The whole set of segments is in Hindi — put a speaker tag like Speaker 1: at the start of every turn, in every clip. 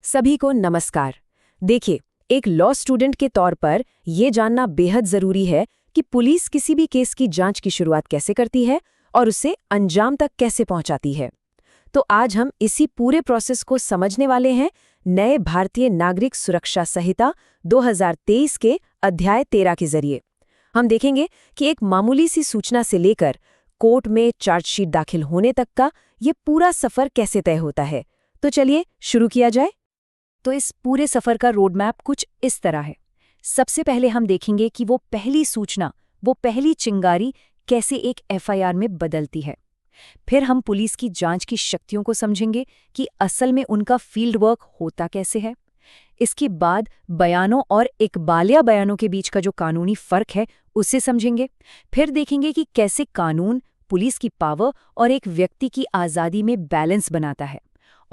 Speaker 1: सभी को नमस्कार। देखिए, एक लॉ स्टूडेंट के तौर पर यह जानना बेहद जरूरी है कि पुलिस किसी भी केस की जांच की शुरुआत कैसे करती है और उसे अंजाम तक कैसे पहुंचाती है। तो आज हम इसी पूरे प्रोसेस को समझने वाले हैं नए भारतीय नागरिक सुरक्षा संहिता 2023 के अध्याय 13 के जरिए। हम देखेंगे कि एक मामूली सी सूचना से लेकर कोर्ट में चार्जशीट दाखिल होने तक का ये पूरा सफर कैसे तय होता है। तो चलिए शुरू किया जाए। तो इस पूरे सफर का रोड मैप कुछ इस तरह है। सबसे पहले हम देखेंगे कि वो पहली सूचना, वो पहली चिंगारी कैसे एक एफआईआर में बदलती है। फिर हम पुलिस की जांच की शक्तियों को समझेंगे कि असल में उनका फील्ड वर्क होता कैसे है। इसके बाद बयानों और इकबालिया बयानों के बीच का जो कानूनी फर्क है उसे समझेंगे। फिर देखेंगे कि कैसे कानून पुलिस की पावर और एक व्यक्ति की आज़ादी में बैलेंस बनाता है।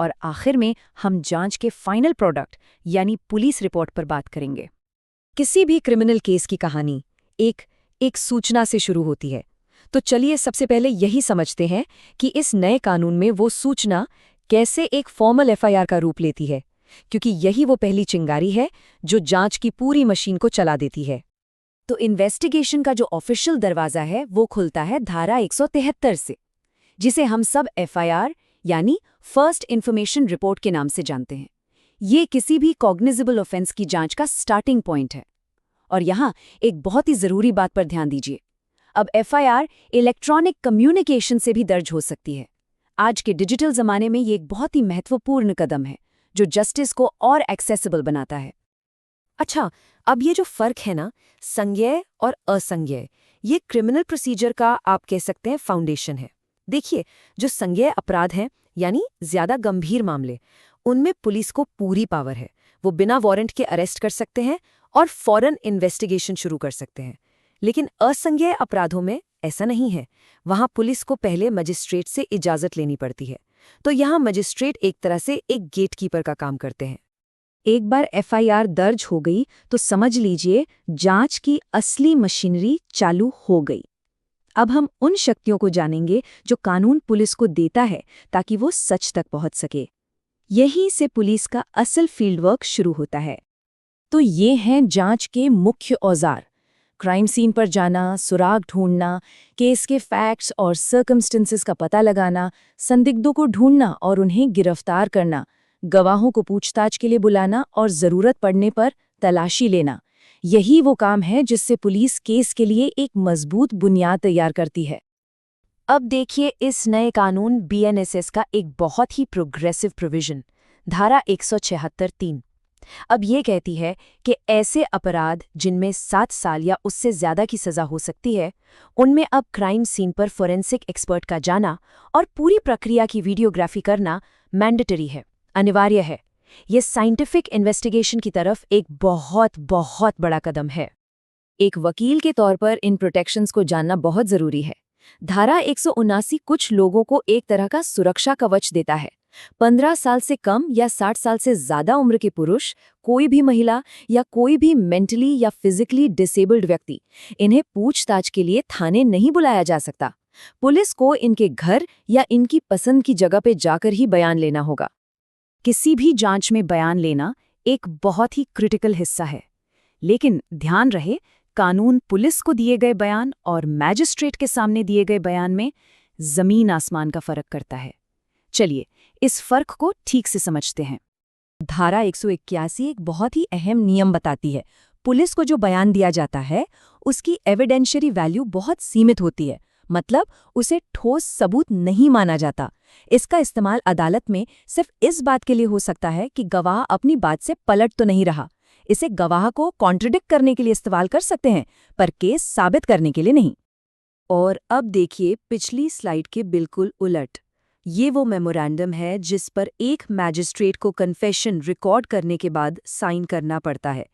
Speaker 1: और आखिर में हम जांच के फाइनल प्रोडक्ट यानी पुलिस रिपोर्ट पर बात करेंगे। किसी भी क्रिमिनल केस की कहानी एक सूचना से शुरू होती है। तो चलिए सबसे पहले यही समझते हैं कि इस नए कानून में वो सूचना कैसे एक फॉर्मल एफआईआर का रूप लेती है, क्योंकि यही वो पहली चिंगारी है जो जांच की पूरी मशीन को चला देती है। तो इन्वेस्टिगेशन का जो ऑफिशियल दरवाजा है वो खुलता है धारा 173 से, जिसे हम सब एफआईआर यानी फर्स्ट इन्फॉर्मेशन रिपोर्ट के नाम से जानते हैं। ये किसी भी कॉग्निजेबल ऑफेंस की जांच का स्टार्टिंग पॉइंट है। और यहाँ एक बहुत ही जरूरी बात पर ध्यान दीजिए। अब एफआईआर इलेक्ट्रॉनिक कम्युनिकेशन से भी दर्ज हो सकती है। आज के डिजिटल जमाने में ये एक बहुत ही महत्वपूर्ण कदम है जो जस्टिस को और एक्सेसिबल बनाता है। अच्छा, अब ये जो फर्क है ना, संज्ञेय और असंज्ञेय, ये क्रिमिनल प्रोसीजर का आप कह सकते हैं फाउंडेशन है। देखिए, जो संज्ञेय अपराध हैं यानी ज्यादा गंभीर मामले, उनमें पुलिस को पूरी पावर है। वो बिना वारंट के अरेस्ट कर सकते हैं और फौरन इन्वेस्टिगेशन शुरू कर सकते हैं। लेकिन असंज्ञेय अपराधों में ऐसा नहीं है। वहां पुलिस को पहले मजिस्ट्रेट से इजाजत लेनी पड़ती है। तो यहाँ मजिस्ट्रेट एक तरह से एक गेटकीपर का काम करते हैं। एक बार एफआईआर दर्ज हो गई तो समझ लीजिए जांच की असली मशीनरी चालू हो गई। अब हम उन शक्तियों को जानेंगे जो कानून पुलिस को देता है ताकि वो सच तक पहुंच सके। यहीं से पुलिस का असल फील्ड वर्क शुरू होता है। तो ये हैं जांच के मुख्य औजार। क्राइम सीन पर जाना, सुराग ढूंढना, केस के फैक्ट्स और सर्कमस्टेंसेस का पता लगाना, संदिग्धों को ढूंढना और उन्हें गिरफ्तार करना, गवाहों को पूछताछ के लिए बुलाना और जरूरत पड़ने पर तलाशी लेना। यही वो काम है जिससे पुलिस केस के लिए एक मजबूत बुनियाद तैयार करती है। अब देखिए इस नए कानून बीएनएसएस का एक बहुत ही प्रोग्रेसिव प्रोविजन, धारा 176(3). अब ये कहती है कि ऐसे अपराध जिनमें 7 साल या उससे ज्यादा की सजा हो सकती है, उनमें अब क्राइम सीन पर फोरेंसिक एक्सपर्ट का जाना और पूरी प्रक्रिया की वीडियोग्राफी करना मैंडेटरी है, अनिवार्य है। ये साइंटिफिक इन्वेस्टिगेशन की तरफ एक बहुत बहुत बड़ा कदम है। एक वकील के तौर पर इन प्रोटेक्शंस को जानना बहुत जरूरी है। धारा 179 कुछ लोगों को एक तरह का सुरक्षा कवच देता है। 15 साल से कम या 60 साल से ज्यादा उम्र के पुरुष, कोई भी महिला या कोई भी मेंटली या फिजिकली डिसेबल्ड व्यक्ति, इन्हें पूछताछ के लिए थाने नहीं बुलाया जा सकता। पुलिस को इनके घर या इनकी पसंद की जगह पे जाकर ही बयान लेना होगा। किसी भी जांच में बयान लेना एक बहुत ही क्रिटिकल हिस्सा है। लेकिन ध्यान रहे, कानून पुलिस को दिए गए बयान और मैजिस्ट्रेट के सामने दिए गए बयान में जमीन आसमान का फर्क करता है। चलिए इस फर्क को ठीक से समझते हैं। धारा 181 एक बहुत ही अहम नियम बताती है। पुलिस को जो बयान दिया जाता है उसकी एविडेंशियरी वैल्यू बहुत सीमित होती है, मतलब उसे ठोस सबूत नहीं माना जाता। इसका इस्तेमाल अदालत में सिर्फ इस बात के लिए हो सकता है कि गवाह अपनी बात से पलट तो नहीं रहा। इसे गवाह को कॉन्ट्रडिक्ट करने के लिए इस्तेमाल कर सकते हैं, पर केस साबित करने के लिए नहीं। और अब देखिए पिछली स्लाइड के बिल्कुल उलट। ये वो मेमोरेंडम है जिस पर एक मैजिस्ट्रेट को कन्फेशन रिकॉर्ड करने के बाद साइन करना पड़ता है।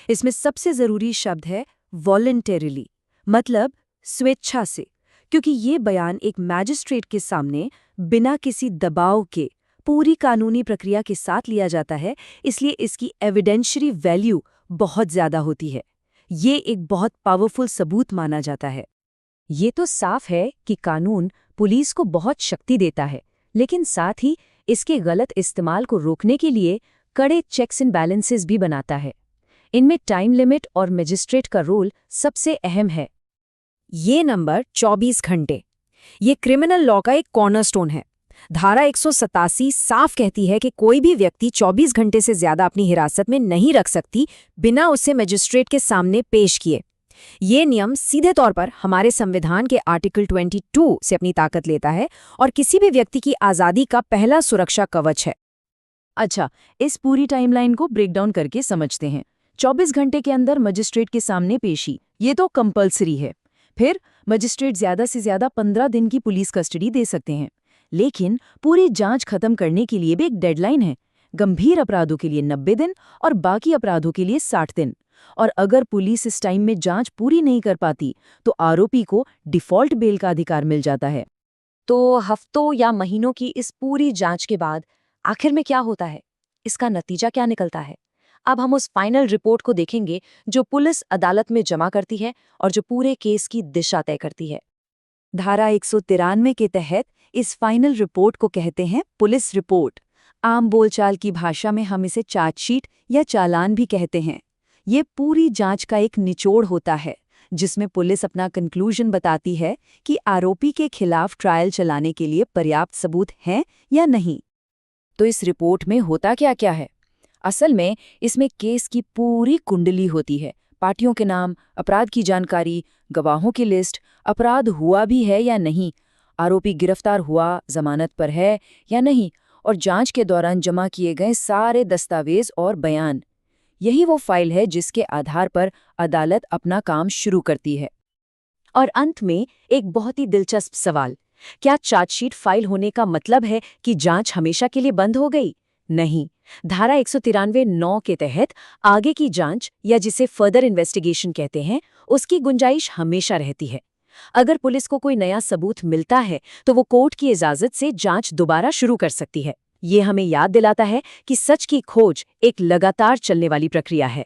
Speaker 1: इसमें सबसे जरूरी शब्द है वॉलंटरीली, मतलब स्वेच्छा से, क्योंकि ये बयान एक मैजिस्ट्रेट के सामने बिना किसी दबाव के पूरी कानूनी प्रक्रिया के साथ लिया जाता है, इसलिए इसकी एविडेंशियरी वैल्यू बहुत ज्यादा होती है। ये एक बहुत पावरफुल सबूत माना जाता है। ये तो साफ है कि कानून पुलिस को बहुत शक्ति देता है, लेकिन साथ ही इसके गलत इस्तेमाल को रोकने के लिए कड़े चेक्स एंड बैलेंसेस भी बनाता है। इनमें टाइम लिमिट और मजिस्ट्रेट का रोल सबसे अहम है। ये नंबर 24 घंटे, ये क्रिमिनल लॉ का एक कॉर्नरस्टोन है। धारा 187 साफ कहती है कि कोई भी व्यक्ति 24 घंटे से ज्यादा अपनी हिरासत में नहीं रख सकती बिना उसे मजिस्ट्रेट के सामने पेश किए। ये नियम सीधे तौर पर हमारे संविधान के आर्टिकल 22 से अपनी ताकत लेता है और किसी भी व्यक्ति की आज़ादी का पहला सुरक्षा कवच है।
Speaker 2: अच्छा, इस पूरी टाइमलाइन को ब्रेक डाउन करके समझते हैं। 24 घंटे के अंदर मजिस्ट्रेट के सामने पेशी, ये तो कंपल्सरी है। फिर मजिस्ट्रेट ज्यादा से ज्यादा 15 दिन की पुलिस कस्टडी दे सकते हैं, लेकिन पूरी जांच खत्म करने के लिए भी एक डेडलाइन है। गंभीर अपराधों के लिए 90 दिन और बाकी अपराधों के लिए 60 दिन। और अगर पुलिस इस टाइम में जांच पूरी नहीं कर पाती तो आरोपी को डिफॉल्ट बेल का अधिकार मिल जाता है।
Speaker 1: तो हफ्तों या महीनों की इस पूरी जांच के बाद आखिर में क्या होता है? इसका नतीजा क्या निकलता है? अब हम उस फाइनल रिपोर्ट को देखेंगे जो पुलिस अदालत में जमा करती है और जो पूरे केस की दिशा तय करती है।
Speaker 2: धारा 193 के तहत इस फाइनल रिपोर्ट को कहते हैं पुलिस रिपोर्ट। आम बोलचाल की भाषा में हम इसे चार्जशीट या चालान भी कहते हैं। ये पूरी जांच का एक निचोड़ होता है जिसमें पुलिस अपना कंक्लूजन बताती है कि आरोपी के खिलाफ ट्रायल चलाने के लिए पर्याप्त सबूत हैं या नहीं।
Speaker 1: तो इस रिपोर्ट में होता क्या क्या है? असल में इसमें केस की पूरी कुंडली होती है। पार्टियों के नाम, अपराध की जानकारी, गवाहों की लिस्ट, अपराध हुआ भी है या नहीं, आरोपी गिरफ्तार हुआ, जमानत पर है या नहीं, और जांच के दौरान जमा किए गए सारे दस्तावेज और बयान। यही वो फाइल है जिसके आधार पर अदालत अपना काम शुरू करती है। और अंत में एक बहुत ही दिलचस्प सवाल, क्या चार्जशीट फाइल होने का मतलब है कि जांच हमेशा के लिए बंद हो गई? नहीं। धारा 193(9) के तहत आगे की जांच या जिसे फर्दर इन्वेस्टिगेशन कहते हैं, उसकी गुंजाइश हमेशा रहती है। अगर पुलिस को कोई नया सबूत मिलता है तो वो कोर्ट की इजाजत से जांच दोबारा शुरू कर सकती है। ये हमें याद दिलाता है कि सच की खोज एक लगातार चलने वाली प्रक्रिया है।